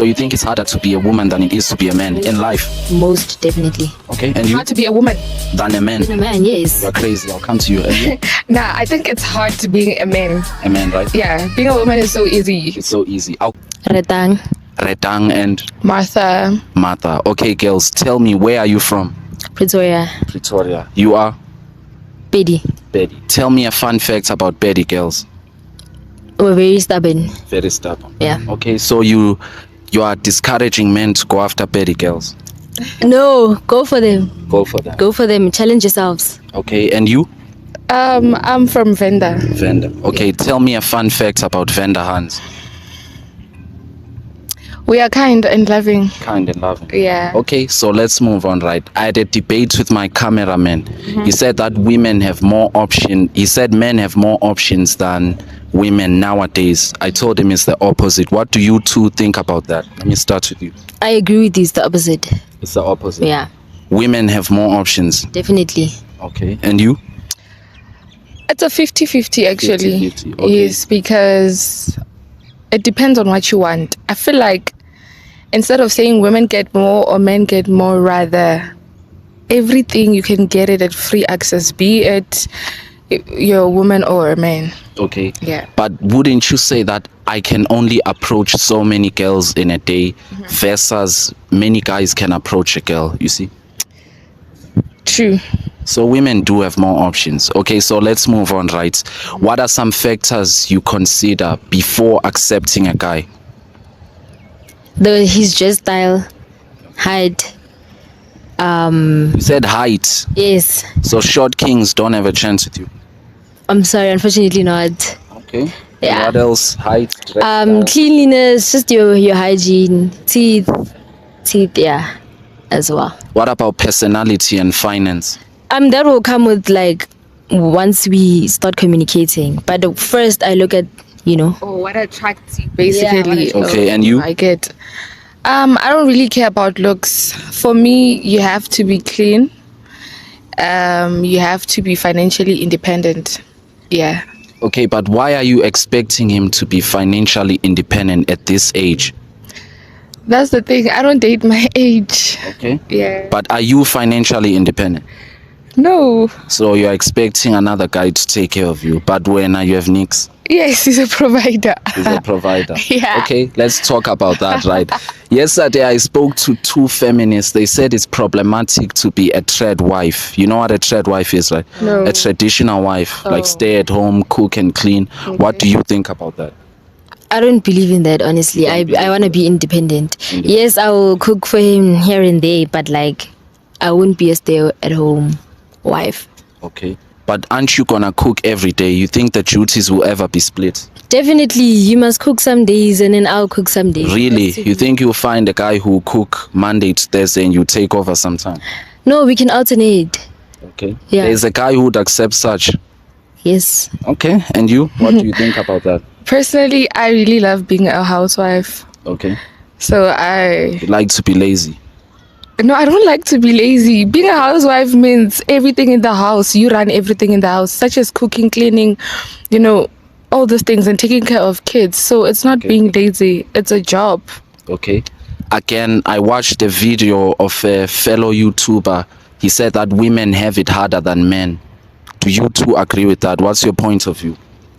So you think it's harder to be a woman than it is to be a man in life? Most definitely. Okay, and you? Hard to be a woman. Than a man? A man, yes. You're crazy. I'll come to you. And you? Nah, I think it's hard to be a man. A man, right? Yeah, being a woman is so easy. It's so easy. Ratang. Ratang and Martha. Martha. Okay, girls, tell me, where are you from? Pretoria. Pretoria. You are? Betty. Betty. Tell me a fun fact about Betty, girls. We're very stubborn. Very stubborn. Yeah. Okay, so you are discouraging men to go after Betty, girls. No, go for them. Go for that. Go for them. Challenge yourselves. Okay, and you? I'm from Venda. Venda. Okay, tell me a fun fact about Venda Hans. We are kind and loving. Kind and loving. Yeah. Okay, so let's move on, right? I had a debate with my cameraman. He said that women have more options. He said men have more options than women nowadays. I told him it's the opposite. What do you two think about that? Let me start with you. I agree with this, the opposite. It's the opposite. Yeah, Women have more options. definitely. Okay, and you? It's a 50-50 actually. 50-50, okay. Yes, because it depends on what you want. I feel like instead of saying women get more or men get more, rather everything you can get it at free access, be it you're a woman or a man. Okay. Yeah. But wouldn't you say that I can only approach so many girls in a day versus many guys can approach a girl, you see? True. So women do have more options. Okay, so let's move on, right? What are some factors you consider before accepting a guy? His dress style, height. You said height. Yes. So short kings don't have a chance with you. I'm sorry, unfortunately not. Okay. Yeah. And what else? Height, dress style? Cleanliness, just your hygiene, teeth, yeah, as well. What about personality and finance? That will come with like once we start communicating. But first, I look at Or what attracts you, basically. Okay, and you? I get. I don't really care about looks. For me, you have to be clean. You have to be financially independent. Yeah. Okay, but why are you expecting him to be financially independent at this age? That's the thing. I don't date my age. Okay. Yeah. But are you financially independent? No. So you're expecting another guy to take care of you, but when you have nicks? Yes, he's a provider. He's a provider. Yeah. Okay, let's talk about that, right? Yesterday, I spoke to two feminists. They said it's problematic to be a trad wife. You know what a trad wife is, right? No. A traditional wife, like stay at home, cook and clean. Okay. What do you think about that? I don't believe in that, honestly. I want to be independent. Yes, I will cook for him here and there, but like I wouldn't be a stay-at-home wife. Okay. But aren't you gonna cook every day? You think the duties will ever be split? Definitely, you must cook some days and then I'll cook some days. Really? You think you'll find a guy who will cook Monday to Thursday and you take over sometime? No, we can alternate. Okay. Yeah. There's a guy who would accept such. Yes. Okay. And you? What do you think about that? Personally, I really love being a housewife. Okay. So I You like to be lazy. No, I don't like to be lazy. Being a housewife means everything in the house. You run everything in the house, such as cooking, cleaning, all those things, and taking care of kids. So it's not being lazy. It's a job. Okay. Again, I watched a video of a fellow YouTuber. He said that women have it harder than men. Do you two agree with that? What's your point of view?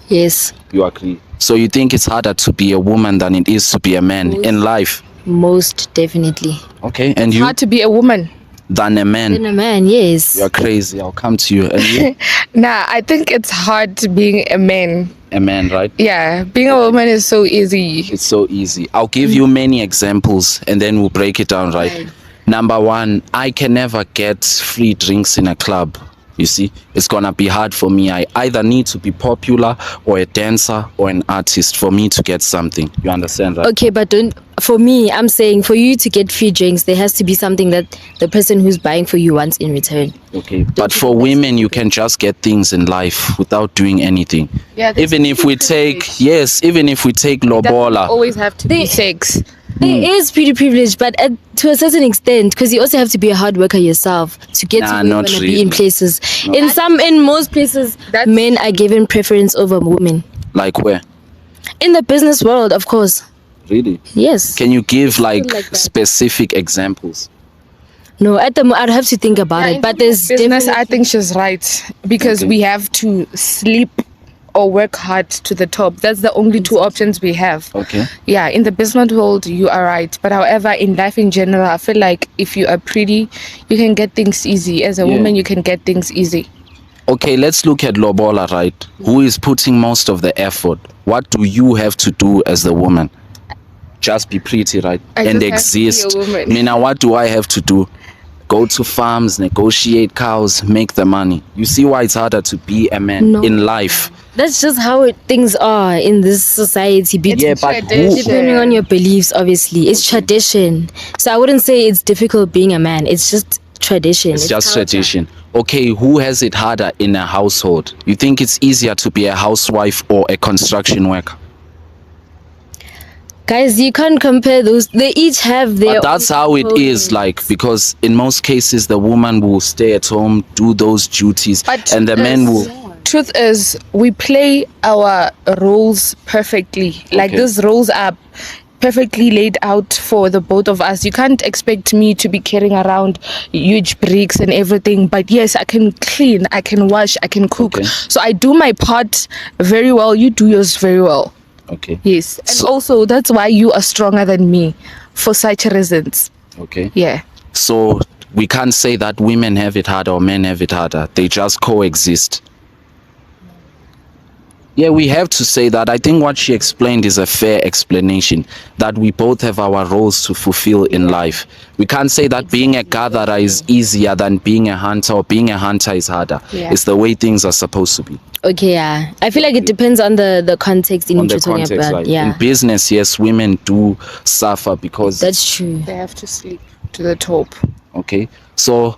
Yes. You agree. So you think it's harder to be a woman than it is to be a man in life? Most definitely. Okay. And you? Hard to be a woman. Than a man. Then a man, yes. You're crazy. I'll come to you. And you? Nah, I think it's hard to being a man. A man, right? Yeah, being a woman is so easy. It's so easy. I'll give you many examples and then we'll break it down, right? Number one, I can never get free drinks in a club. You see, it's gonna be hard for me. I either need to be popular or a dancer or an artist for me to get something. You understand, right? Okay, but for me, I'm saying for you to get free drinks, there has to be something that the person who's buying for you wants in return. Okay, but for women, you can just get things in life without doing anything. Yeah, even if we take lobola. Always have to be sex. There is pretty privilege, but to a certain extent, because you also have to be a hard worker yourself to get to where you not want to really. be in places. In most places, men are given preference over women. Like where? In the business world, of course. Really? Yes. Can you give like like that. specific examples? No, I'd have to think about it. But there's business. I definitely- think she's right because Okay. we have to sleep or work hard to the top. That's the only two options we have. Okay. Yeah, in the business world, you are right. But however, in life in general, I feel like if you are pretty, you can get things easy. As a Yeah. woman, you can get things easy. Okay, let's look at Lobola, right? Who is putting most of the effort? What do you have to do as the woman? Just be pretty, right? I And just have to be a exist. woman. Mina, what do I have to do? Go to farms, negotiate cows, make the money. You see why it's harder to be a man No. in life. That's just how things are in this society. Yeah, but who, tradition. Depending on your beliefs, obviously. It's tradition. So I wouldn't say it's difficult being a man. It's just tradition. it's just culture. tradition. Okay, who has it harder in a household? You think it's easier to be a housewife or a construction worker? Guys, you can't compare those. They each have their But that's own how it is, components. like, because in most cases the woman will stay at home, do those duties, But and the man will. Truth is, we play our roles perfectly. Like Okay. these roles are perfectly laid out for the both of us. You can't expect me to be carrying around huge bricks and everything. But yes, I can clean, I can wash, I can cook. Okay. So I do my part very well. You do yours very well. Okay. Yes. And So- also, that's why you are stronger than me for such reasons. Okay. Yeah. So we can't say that women have it harder or men have it harder. They just coexist. Yeah, we have to say that. I think what she explained is a fair explanation, that we both have our roles to fulfill in life. We can't say that being a gatherer is easier than being a hunter, or being a hunter is harder. Yeah. It's the way things are supposed to be. Okay, yeah. I feel like it depends on the context in On which the you're talking context, about. right? Yeah. In business, yes, women do suffer because That's true. They have to sleep to the top. okay. So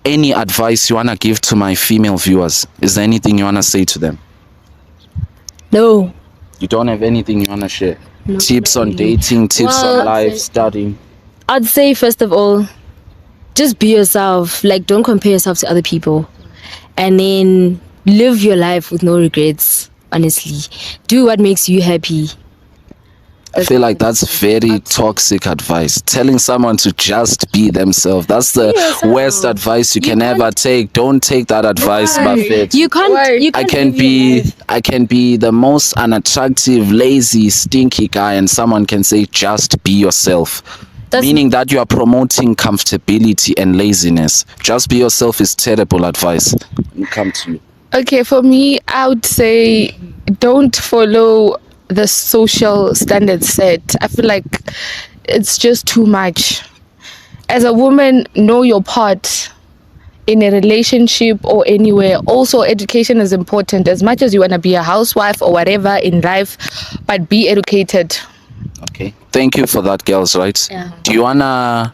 any advice you wanna give to my female viewers? Is there anything you wanna say to them? No. You don't have anything you wanna share? No, Tips not on really. dating, tips Well, on life, studying. I'd say first of all, just be yourself. Like, don't compare yourself to other people, and then live your life with no regrets. Honestly, do what makes you happy. I feel like that's very toxic advice. Telling someone to just be themselves. That's the yourself. worst advice you You can ever can't- take. Don't take that advice, Why? Buffett. You can't. Why? You I can't can live your be life. I can be the most unattractive, lazy, stinky guy, and someone can say just be yourself. That's- Meaning that you are promoting comfortability and laziness. Just be yourself is terrible advice. When it come to you. Okay, for me, I would say don't follow the social standards set. I feel like it's just too much. As a woman, know your part in a relationship or anywhere. Also, education is important as much as you want to be a housewife or whatever in life, but be educated. Okay. Thank you for that, girls, right? Yeah. Do you wanna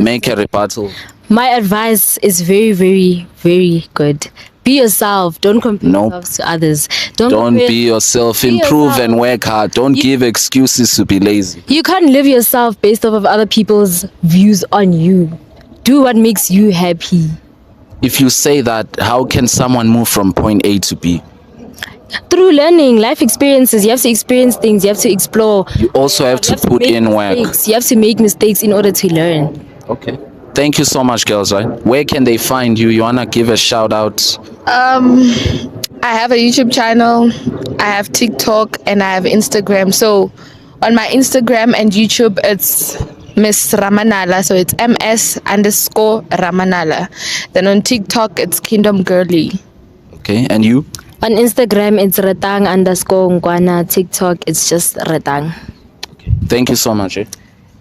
make a rebuttal? My advice is very, very, very good. Be yourself. Don't compare Nope. yourself to others. Don't compare- be yourself. Be Improve yourself. and work hard. Don't You- give excuses to be lazy. You can't live yourself based off of other people's views on you. Do what makes you happy. If you say that, how can someone move from point A to B? Through learning, life experiences, you have to experience things. You have to explore. You also have You to have to put make in work. mistakes. You have to make mistakes in order to learn. Okay. Thank you so much, girls, right? Where can they find you? You wanna give a shout out? I have a YouTube channel, I have TikTok, and I have Instagram. So on my Instagram and YouTube, it's Miss Ramanala. So it's MS_Ramanala. Then on TikTok, it's Kingdom Girly. Okay, and you? On Instagram, it's Ratang_Ngwana. TikTok, it's just Ratang. Thank you so much. Eh?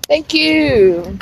Thank you.